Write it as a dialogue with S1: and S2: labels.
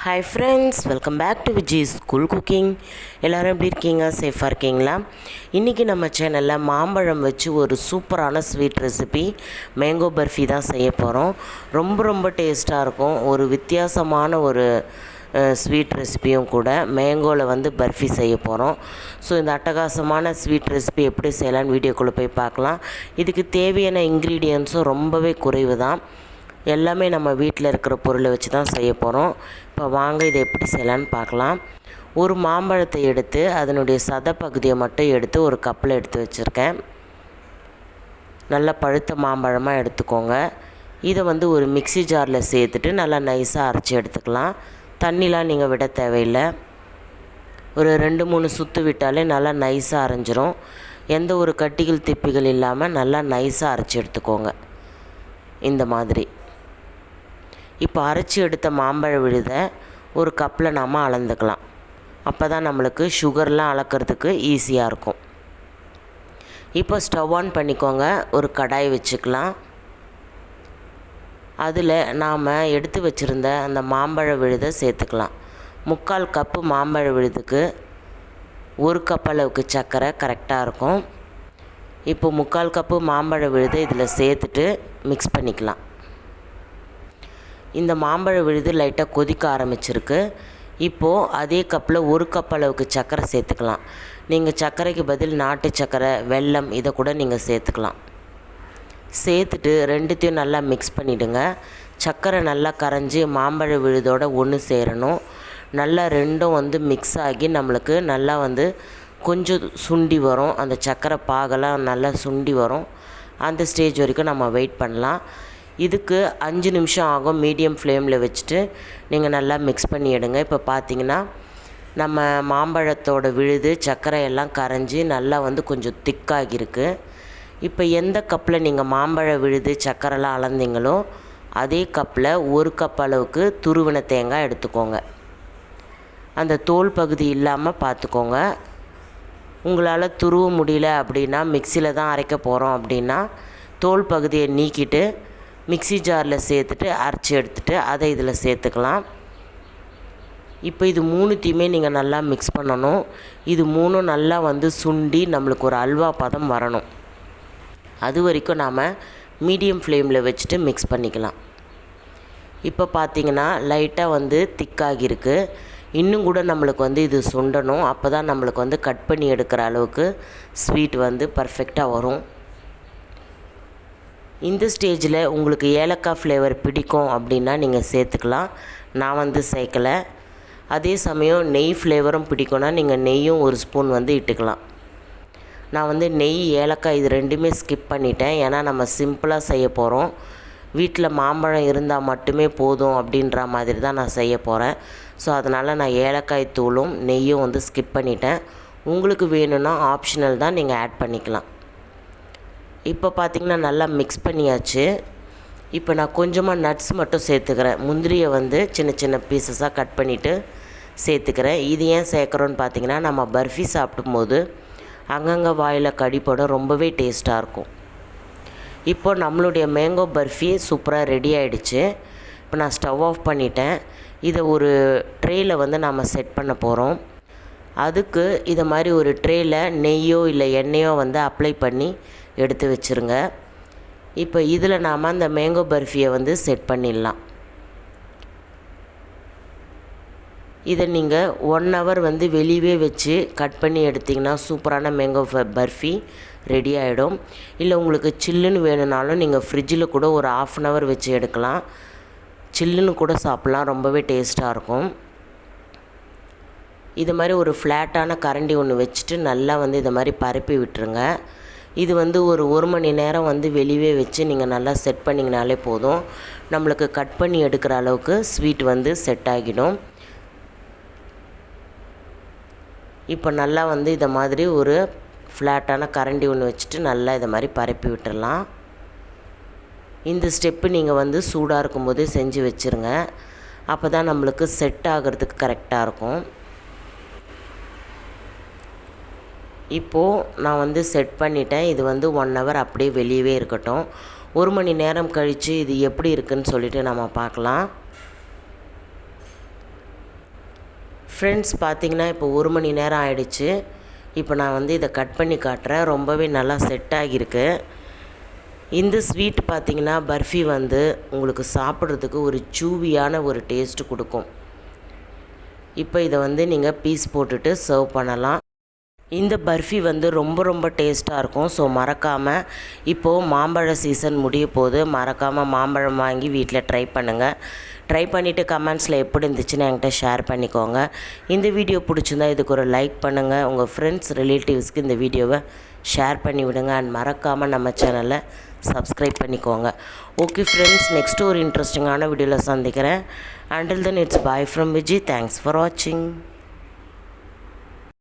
S1: Hi friends, welcome back to Vijis School Cooking. எல்லாரும் எப்படி இருக்கீங்க? சேஃபாக இருக்கீங்களா? இன்றைக்கி நம்ம சேனலில் மாம்பழம் வச்சு ஒரு சூப்பரான ஸ்வீட் ரெசிபி மேங்கோ பர்ஃபி தான் செய்ய போகிறோம். ரொம்ப டேஸ்ட்டாக இருக்கும். ஒரு வித்தியாசமான ஒரு ஸ்வீட் ரெசிபியும் கூட. மேங்கோவில் வந்து பர்ஃபி செய்ய போகிறோம். ஸோ இந்த அட்டகாசமான ஸ்வீட் ரெசிபி எப்படி செய்யலான்னு வீடியோக்குள்ளே போய் பார்க்கலாம். இதுக்கு தேவையான இன்க்ரீடியன்ஸும் ரொம்பவே குறைவு தான். எல்லாமே நம்ம வீட்டில் இருக்கிற பொருளை வச்சு தான் செய்ய போகிறோம். இப்போ வாங்க இதை எப்படி செய்யலான்னு பார்க்கலாம். ஒரு மாம்பழத்தை எடுத்து அதனுடைய சதை பகுதியை மட்டும் எடுத்து ஒரு கப்பில் எடுத்து வச்சுருக்கேன். நல்லா பழுத்த மாம்பழமாக எடுத்துக்கோங்க. இதை வந்து ஒரு மிக்ஸி ஜாரில் சேர்த்துட்டு நல்லா நைஸாக அரைச்சி எடுத்துக்கலாம். தண்ணிலாம் நீங்கள் விட தேவையில்லை. ஒரு 2-3 சுற்று விட்டாலே நல்லா நைஸாக அரைஞ்சிரும். எந்த ஒரு கட்டிகள் திப்பிகள் இல்லாமல் நல்லா நைஸாக அரைச்சி எடுத்துக்கோங்க. இந்த மாதிரி இப்போ அரைச்சி எடுத்த மாம்பழ விழுதை ஒரு கப்பில் நாம் அளந்துக்கலாம். அப்போ தான் நம்மளுக்கு சுகர்லாம் அளக்கிறதுக்கு ஈஸியாக இருக்கும். இப்போ ஸ்டவ் ஆன் பண்ணிக்கோங்க. ஒரு கடாய் வச்சுக்கலாம். அதில் நாம் எடுத்து வச்சுருந்த அந்த மாம்பழ விழுதை சேர்த்துக்கலாம். 3/4 கப்பு மாம்பழ விழுதுக்கு 1 கப் அளவுக்கு சர்க்கரை கரெக்டாக இருக்கும். இப்போ 3/4 கப்பு மாம்பழ விழுதை இதில் சேர்த்துட்டு மிக்ஸ் பண்ணிக்கலாம். இந்த மாம்பழ விழுது லைட்டாக கொதிக்க ஆரம்பிச்சிருக்கு. இப்போது அதே கப்பில் 1 கப் அளவுக்கு சர்க்கரை சேர்த்துக்கலாம். நீங்கள் சர்க்கரைக்கு பதில் நாட்டு சர்க்கரை, வெல்லம் இதை கூட நீங்கள் சேர்த்துக்கலாம். சேர்த்துட்டு ரெண்டுத்தையும் நல்லா மிக்ஸ் பண்ணிவிடுங்க. சர்க்கரை நல்லா கரைஞ்சி மாம்பழ விழுதோடு ஒன்று சேரணும். நல்லா ரெண்டும் வந்து மிக்ஸ் ஆகி நம்மளுக்கு நல்லா வந்து கொஞ்சம் சுண்டி வரும். அந்த சர்க்கரை பாகெல்லாம் நல்லா சுண்டி வரும். அந்த ஸ்டேஜ் வரைக்கும் நம்ம வெயிட் பண்ணலாம். இதுக்கு 5 நிமிஷம் ஆகும். மீடியம் ஃப்ளேமில் வச்சுட்டு நீங்கள் நல்லா மிக்ஸ் பண்ணி எடுங்க. இப்போ பார்த்தீங்கன்னா நம்ம மாம்பழத்தோட விழுது சர்க்கரை எல்லாம் கரைஞ்சி நல்லா வந்து கொஞ்சம் திக்காகிருக்கு. இப்போ எந்த கப்பில் நீங்கள் மாம்பழ விழுது சர்க்கரைலாம் அளந்தீங்களோ அதே கப்பில் 1 கப் அளவுக்கு துருவின தேங்காய் எடுத்துக்கோங்க. அந்த தோல் பகுதி இல்லாமல் பார்த்துக்கோங்க. உங்களால் துருவ முடியல அப்படின்னா, மிக்சியில் தான் அரைக்க போகிறோம் அப்படின்னா தோல் பகுதியை நீக்கிட்டு மிக்ஸி ஜாரில் சேர்த்துட்டு அரைச்சி எடுத்துகிட்டு அதை இதில் சேர்த்துக்கலாம். இப்போ இது 3த்தையுமே நீங்கள் நல்லா மிக்ஸ் பண்ணணும். இது 3ம் நல்லா வந்து சுண்டி நம்மளுக்கு ஒரு அல்வா பதம் வரணும். அது வரைக்கும் நாம் மீடியம் ஃப்ளேமில் வச்சுட்டு மிக்ஸ் பண்ணிக்கலாம். இப்போ பார்த்திங்கன்னா லைட்டாக வந்து திக்காகிருக்கு. இன்னும் கூட நம்மளுக்கு வந்து இது சுண்டணும். அப்போ தான் நம்மளுக்கு வந்து கட் பண்ணி எடுக்கிற அளவுக்கு ஸ்வீட் வந்து பர்ஃபெக்டாக வரும். இந்த ஸ்டேஜில் உங்களுக்கு ஏலக்காய் ஃப்ளேவர் பிடிக்கும் அப்படின்னா நீங்கள் சேர்த்துக்கலாம். நான் வந்து சேர்க்கலை. அதே சமயம் நெய் ஃப்ளேவரும் பிடிக்கும்னா நீங்கள் நெய்யும் 1 ஸ்பூன் வந்து இட்டுக்கலாம். நான் வந்து நெய், ஏலக்காய் இது 2மே ஸ்கிப் பண்ணிட்டேன். ஏன்னா நம்ம சிம்பிளாக செய்ய போகிறோம். வீட்டில் மாம்பழம் இருந்தால் மட்டுமே போதும் அப்படின்ற மாதிரி தான் நான் செய்ய போகிறேன். ஸோ அதனால் நான் ஏலக்காய் தூளும் நெய்யும் வந்து ஸ்கிப் பண்ணிட்டேன். உங்களுக்கு வேணும்னா ஆப்ஷனல் தான், நீங்கள் ஆட் பண்ணிக்கலாம். இப்போ பார்த்திங்கன்னா நல்லா மிக்ஸ் பண்ணியாச்சு. இப்போ நான் கொஞ்சமாக நட்ஸ் மட்டும் சேர்த்துக்கிறேன். முந்திரியை வந்து சின்ன பீசஸாக கட் பண்ணிவிட்டு சேர்த்துக்கிறேன். இது ஏன் சேர்க்குறோன்னு பார்த்திங்கன்னா, நம்ம பர்ஃபி சாப்பிடும்போது அங்கங்கே வாயில் கடிப்படும், ரொம்பவே டேஸ்ட்டாக இருக்கும். இப்போ நம்மளுடைய மேங்கோ பர்ஃபி சூப்பராக ரெடி ஆகிடுச்சு. இப்போ நான் ஸ்டவ் ஆஃப் பண்ணிட்டேன். இதை ஒரு ட்ரேயில் வந்து நம்ம செட் பண்ண போகிறோம். அதுக்கு இதை மாதிரி ஒரு ட்ரேயில் நெய்யோ இல்லை எண்ணெயோ வந்து அப்ளை பண்ணி எடுத்து வச்சுருங்க. இப்போ இதில் நாம் அந்த மேங்கோ பர்ஃபியை வந்து செட் பண்ணிடலாம். இதை நீங்கள் 1 ஹவர் வந்து வெளியே வச்சு கட் பண்ணி எடுத்திங்கன்னா சூப்பரான மேங்கோ பர்ஃபி ரெடி ஆகிடும். இல்லை உங்களுக்கு சில்லுன்னு வேணும்னாலும் நீங்கள் ஃப்ரிட்ஜில் கூட ஒரு 1/2 ஹவர் வச்சு எடுக்கலாம். சில்லுன்னு கூட சாப்பிட்லாம், ரொம்பவே டேஸ்ட்டாக இருக்கும். இது மாதிரி ஒரு ஃப்ளாட்டான கரண்டி ஒன்று வச்சுட்டு நல்லா வந்து இதை மாதிரி பரப்பி விட்டுருங்க. இது வந்து ஒரு 1 மணி நேரம் வந்து வெளியே வச்சு நீங்கள் நல்லா செட் பண்ணிங்கனாலே போதும். நம்மளுக்கு கட் பண்ணி எடுக்கிற அளவுக்கு ஸ்வீட் வந்து செட் ஆகிடும். இப்போ நல்லா வந்து இதை மாதிரி ஒரு ஃப்ளாட்டான கரண்டி ஒன்று வச்சுட்டு நல்லா இதை மாதிரி பரப்பி விட்டுடலாம். இந்த ஸ்டெப்பு நீங்கள் வந்து சூடாக இருக்கும்போது செஞ்சு வச்சுருங்க. அப்போ தான் நம்மளுக்கு செட் ஆகிறதுக்கு கரெக்டாக இருக்கும். இப்போது நான் வந்து செட் பண்ணிட்டேன். இது வந்து 1 ஹவர் அப்படியே வெளியவே இருக்கட்டும். 1 மணி நேரம் கழித்து இது எப்படி இருக்குதுன்னு சொல்லிவிட்டு நம்ம பார்க்கலாம். ஃப்ரெண்ட்ஸ் பார்த்திங்கன்னா இப்போ 1 மணி நேரம் ஆயிடுச்சு. இப்போ நான் வந்து இதை கட் பண்ணி காட்டுறேன். ரொம்பவே நல்லா செட் ஆகியிருக்கு. இந்த ஸ்வீட் பார்த்திங்கன்னா பர்ஃபி வந்து உங்களுக்கு சாப்பிட்றதுக்கு ஒரு சூவியான ஒரு டேஸ்ட்டு கொடுக்கும். இப்போ இதை வந்து நீங்கள் பீஸ் போட்டுட்டு சர்வ் பண்ணலாம். இந்த பர்ஃபி வந்து ரொம்ப டேஸ்ட்டாக இருக்கும். ஸோ மறக்காமல், இப்போது மாம்பழ சீசன் முடிய போது, மறக்காமல் மாம்பழம் வாங்கி வீட்டில் ட்ரை பண்ணுங்கள். ட்ரை பண்ணிவிட்டு கமெண்ட்ஸில் எப்படி இருந்துச்சுன்னு என்கிட்ட ஷேர் பண்ணிக்கோங்க. இந்த வீடியோ பிடிச்சிருந்தா இதுக்கு ஒரு லைக் பண்ணுங்கள். உங்கள் ஃப்ரெண்ட்ஸ் ரிலேட்டிவ்ஸ்க்கு இந்த வீடியோவை ஷேர் பண்ணி விடுங்க. அண்ட் மறக்காமல் நம்ம சேனலை சப்ஸ்கிரைப் பண்ணிக்கோங்க. ஓகே ஃப்ரெண்ட்ஸ், நெக்ஸ்ட்டு ஒரு இன்ட்ரெஸ்டிங்கான வீடியோவில் சந்திக்கிறேன். Until then, it's bye from Vijis. Thanks for watching.